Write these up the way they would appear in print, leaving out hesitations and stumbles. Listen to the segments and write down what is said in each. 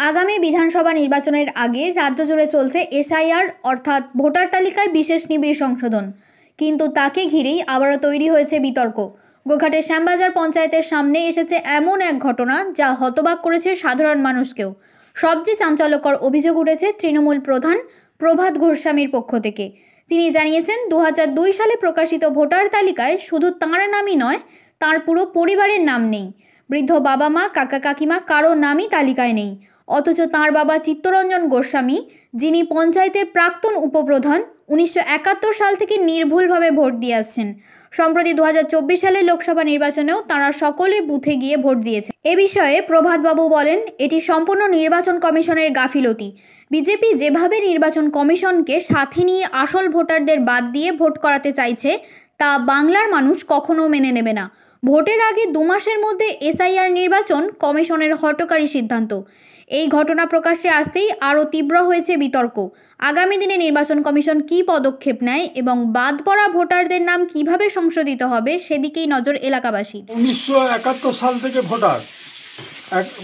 আগামী বিধানসভা নির্বাচনের আগে রাজ্য জুড়ে চলছে এসআইআর অর্থাৎ ভোটার তালিকায় বিশেষ নিবিড় সংশোধন। কিন্তু তাকে ঘিরেই আবারও তৈরি হয়েছে বিতর্ক। গোঘাটের শ্যামবাজার পঞ্চায়েতের সামনে এসেছে এমন এক ঘটনা যা হতবাক করেছে সাধারণ মানুষকেও। সবচেয়ে চাঞ্চল্যকর অভিযোগ উঠেছে তৃণমূল প্রধান প্রভাত গোস্বামীর পক্ষ থেকে। তিনি জানিয়েছেন 2002 সালে প্রকাশিত ভোটার তালিকায় শুধু তাঁর নামই নয়, তাঁর পুরো পরিবারের নাম নেই। বৃদ্ধ বাবা মা কাকা কাকিমা কারো নামই তালিকায় নেই। অথচ তাঁর বাবা চিত্তরঞ্জন গোস্বামী, যিনি পঞ্চায়েতের প্রাক্তন উপপ্রধান, 1971 সাল থেকে নির্ভুলভাবে ভোট দিয়ে আসছেন। সম্প্রতি 2024 সালের লোকসভা নির্বাচনেও তাঁরা সকলে বুথে গিয়ে ভোট দিয়েছে। এ বিষয়ে প্রভাতবাবু বলেন, এটি সম্পূর্ণ নির্বাচন কমিশনের গাফিলতি। বিজেপি যেভাবে নির্বাচন কমিশনকে সাথে নিয়ে আসল ভোটারদের বাদ দিয়ে ভোট করাতে চাইছে, তা বাংলার মানুষ কখনো মেনে নেবে না। ভোটের আগে 2 মাসের মধ্যে এসআইআর নির্বাচন কমিশনের হঠকারী সিদ্ধান্ত। এই ঘটনা প্রকাশ্যে আসতেই আরও তীব্র হয়েছে বিতর্ক। আগামী দিনে নির্বাচন কমিশন কী পদক্ষেপ নেয় এবং বাদ পড়া ভোটারদের নাম কিভাবে সংশোধিত হবে সেদিকেই নজর এলাকাবাসীর। 1971 সাল থেকে ভোটার।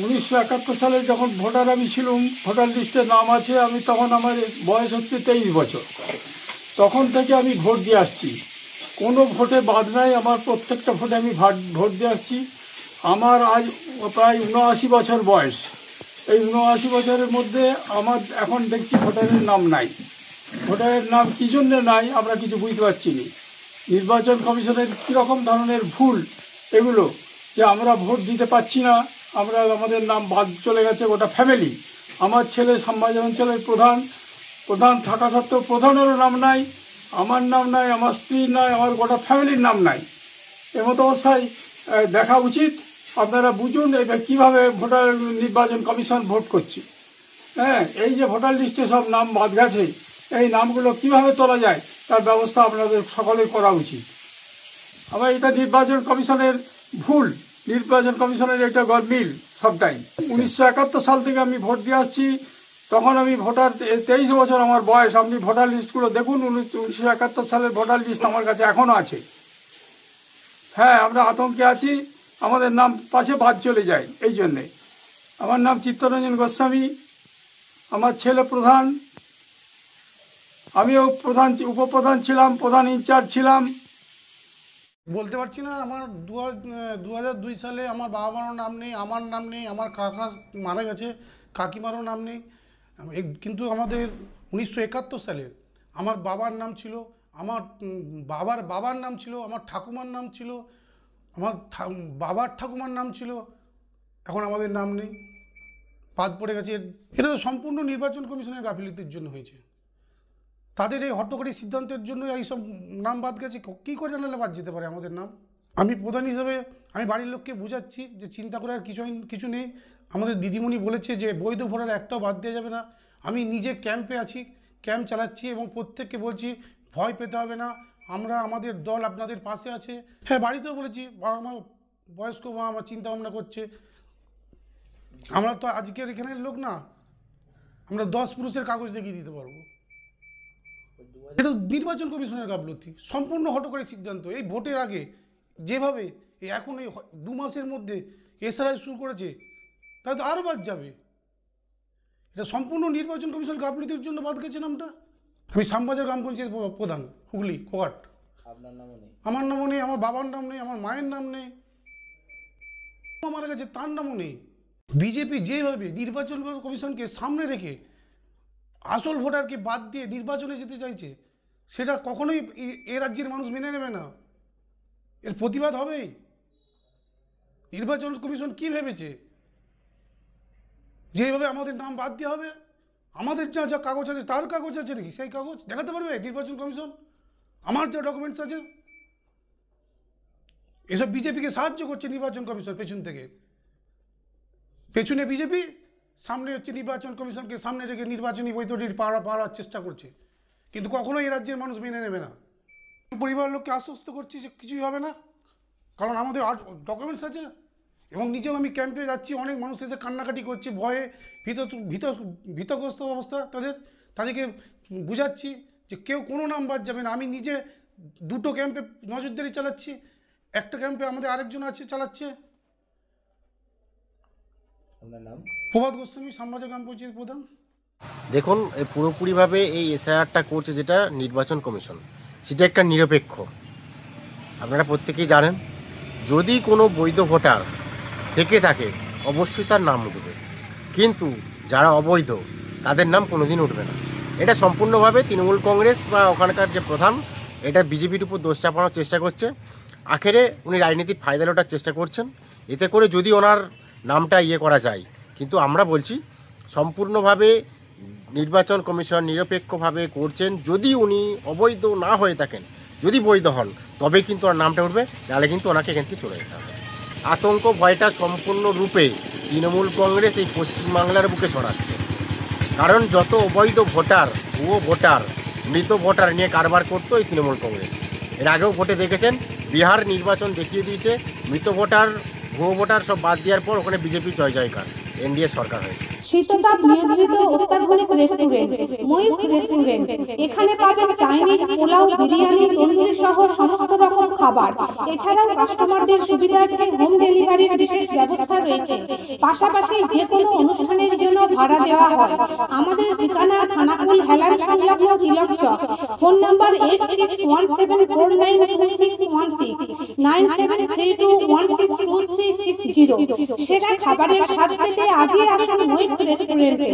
1971 সালে যখন ভোটার আমি ছিলাম, ভোটার লিস্টে নাম আছে, আমি তখন আমার বয়স হচ্ছে 23 বছর। তখন থেকে আমি ভোট দিয়ে আসছি, কোনো ভোটে বাদ নাই। আমার প্রত্যেকটা ভোটে আমি ভোট দিয়ে আসছি। আমার আজ প্রায় 79 বছর বয়স। এই 79 বছরের মধ্যে আমার এখন দেখছি ভোটারের নাম নাই। ভোটারের নাম কী জন্য নাই আমরা কিছু বুঝতে পারছি না। নির্বাচন কমিশনের কীরকম ধরনের ভুল এগুলো, যে আমরা ভোট দিতে পারছি না, আমাদের নাম বাদ চলে গেছে গোটা ফ্যামিলি। আমার ছেলে শ্যামবাজার অঞ্চলের প্রধান থাকা সত্ত্বেও প্রধানেরও নাম নাই, আমার নাম নাই, আমার স্ত্রীর নাই, আমার গোটা ফ্যামিলির নাম নাই। এমতো অবস্থায় দেখা উচিত। আপনারা বুঝুন এটা কীভাবে ভোটার নির্বাচন কমিশন ভোট করছে। হ্যাঁ, এই যে ভোটার লিস্টে সব নাম বাদ গেছে, এই নামগুলো কিভাবে তোলা যায় তার ব্যবস্থা আপনাদের সকলের করা উচিত। আবার এটা নির্বাচন কমিশনের ভুল, নির্বাচন কমিশনের এটা গরমিল সবটাই। 1971 সাল থেকে আমি ভোট দিয়ে আসছি, তখন আমি ভোটার 23 বছর আমার বয়স। আপনি ভোটার লিস্টগুলো দেখুন, 1971 সালের ভোটার লিস্ট আমার কাছে এখনও আছে। হ্যাঁ, আমরা আতঙ্কে আছি, আমাদের নাম পাশে বাদ চলে যায়। এই জন্যে আমার নাম চিত্তরঞ্জন গোস্বামী, আমার ছেলে প্রধান, আমিও উপপ্রধান ছিলাম, প্রধান ইনচার্জ ছিলাম। বলতে পারছি না। আমার 2002 সালে আমার বাবা মারও নাম নেই, আমার নাম নেই, আমার কাকা মারা গেছে, কাকিমারও নাম নেই। কিন্তু আমাদের 1971 সালে আমার বাবার নাম ছিল, আমার বাবার নাম ছিল, আমার ঠাকুমার নাম ছিল, আমার বাবার ঠাকুমার নাম ছিল। এখন আমাদের নাম নেই, বাদ পড়ে গেছে। এটা তো সম্পূর্ণ নির্বাচন কমিশনের গাফিলতির জন্য হয়েছে। তাদের এই হটকারী সিদ্ধান্তের জন্য এইসব নাম বাদ গেছে। কী করে জানালে বাদ যেতে পারে আমাদের নাম? আমি প্রধান হিসেবে আমি বাড়ির লোককে বোঝাচ্ছি যে চিন্তা করে আর কিছু নেই। আমাদের দিদিমণি বলেছে যে বৈধ ভোটার একটাও বাদ দেওয়া যাবে না। আমি নিজে ক্যাম্পে আছি, ক্যাম্প চালাচ্ছি এবং প্রত্যেককে বলছি ভয় পেতে হবে না, আমাদের দল আপনাদের পাশে আছে। হ্যাঁ, বাড়িতেও বলেছি, বাবা মা, বয়স্ক বাবা মা চিন্তা ভাবনা করছে। আমরা তো আজকের এখানের লোক না, আমরা 10 পুরুষের কাগজ দেখিয়ে দিতে পারবো। এটা নির্বাচন কমিশনের গাফলতি, সম্পূর্ণ হটকারী সিদ্ধান্ত। এই ভোটের আগে যেভাবে এখন এই 2 মাসের মধ্যে এসআইআর শুরু করেছে, তাই তো আরও বাদ যাবে। এটা সম্পূর্ণ নির্বাচন কমিশন গাফলতির জন্য বাদ গেছে নামটা। আমি শ্যামবাজার গ্রাম পঞ্চায়েত প্রধান, হুগলি, কোঘাট। আমার নামও নেই, আমার বাবার নাম নেই, আমার মায়ের নাম নেই, মারা গেছে তার নামও নেই। বিজেপি যেভাবে নির্বাচন কমিশনকে সামনে রেখে আসল ভোটারকে বাদ দিয়ে নির্বাচনে যেতে চাইছে, সেটা কখনোই এ রাজ্যের মানুষ মেনে নেবে না। এর প্রতিবাদ হবেই। নির্বাচন কমিশন কি ভেবেছে যেভাবে আমাদের নাম বাদ দেওয়া হবে? আমাদের যা যা কাগজ আছে, তার কাগজ আছে নাকি? সেই কাগজ দেখাতে পারবে নির্বাচন কমিশন? আমার যা ডকুমেন্টস আছে, এসব বিজেপিকে সাহায্য করছে নির্বাচন কমিশন পেছন থেকে। পেছনে বিজেপি, সামনে হচ্ছে নির্বাচন কমিশনকে সামনে রেখে নির্বাচনী বৈতরণী পাওয়ার চেষ্টা করছে। কিন্তু কখনোই এই রাজ্যের মানুষ মেনে নেবে না। পরিবারের লোককে আশ্বস্ত করছি যে কিছুই হবে না, কারণ আমাদের ডকুমেন্টস আছে। এবং নিজেও আমি ক্যাম্পে যাচ্ছি, অনেক মানুষ এসে কান্নাকাটি করছে, ভয়ে ভীতগ্রস্ত অবস্থা তাদেরকে বুঝাচ্ছি যে কেউ কোনো নাম বাদ যাবে না। আমি নিজে 2টো ক্যাম্পে নজরদারি চালাচ্ছি, একটা ক্যাম্পে আমাদের আরেকজন আছে চালাচ্ছে। আপনার নাম? প্রভাত গোস্বামী, শ্যামবাজার গ্রাম পঞ্চায়েত প্রধান। দেখুন, পুরোপুরিভাবে এই এসআইআরটা করছে যেটা নির্বাচন কমিশন, সেটা একটা নিরপেক্ষ। আপনারা প্রত্যেকেই জানেন, যদি কোনো বৈধ ভোটার থেকে থাকে অবশ্যই তার নাম উঠবে, কিন্তু যারা অবৈধ তাদের নাম কোনোদিন উঠবে না। এটা সম্পূর্ণভাবে তৃণমূল কংগ্রেস বা ওখানকার যে প্রধান, এটা বিজেপির উপর দোষ চাপানোর চেষ্টা করছে। আখেরে উনি রাজনীতির ফায়দা লোটার চেষ্টা করছেন, এতে করে যদি ওনার নামটা করা যায়। কিন্তু আমরা বলছি সম্পূর্ণভাবে নির্বাচন কমিশন নিরপেক্ষভাবে করছেন। যদি উনি অবৈধ না হয়ে থাকেন, যদি বৈধ হন, তবে কিন্তু ওনার নামটা উঠবে, নাহলে কিন্তু ওনাকে এখান থেকে চলে যেতে হবে। আতঙ্ক ভয়টা সম্পূর্ণরূপে তৃণমূল কংগ্রেস এই পশ্চিমবাংলার বুকে ছড়াচ্ছে। কারণ যত অবৈধ ভোটার, ভুয়ো ভোটার, মৃত ভোটার নিয়ে কারবার করতো এই তৃণমূল কংগ্রেস। এর আগেও ভোটে দেখেছেন, বিহার নির্বাচন দেখিয়ে দিয়েছে, মৃত ভোটার, ভুয়ো ভোটার সব বাদ দেওয়ার পর ওখানে বিজেপি জয়জয়কার, এনডিএ সরকার হয়েছে। শীততাপ নিয়ন্ত্রিত অত্যাধুনিক রেস্টুরেন্ট ময়ূখ রেস্টুরেন্ট। এখানে পাবেন চাইনিজ, পোলাও, বিরিয়ানি, তন্দুরি সহ সমস্ত রকম খাবার। এছাড়াও কাস্টমারদের সুবিধার্থে হোম ডেলিভারির বিশেষ ব্যবস্থা রয়েছে। পাশাপাশি যে কোনো অনুষ্ঠানের জন্য ভাড়া দেওয়া হয়। আমাদের ঠিকানা খানাকুল হেলান সংলগ্ন তিলক চক। Phone number 8617492616 9732162360। সেরা খাবারের স্বাদ পেতে আজই আসুন ময়ূখ রেস্টুরেন্টে।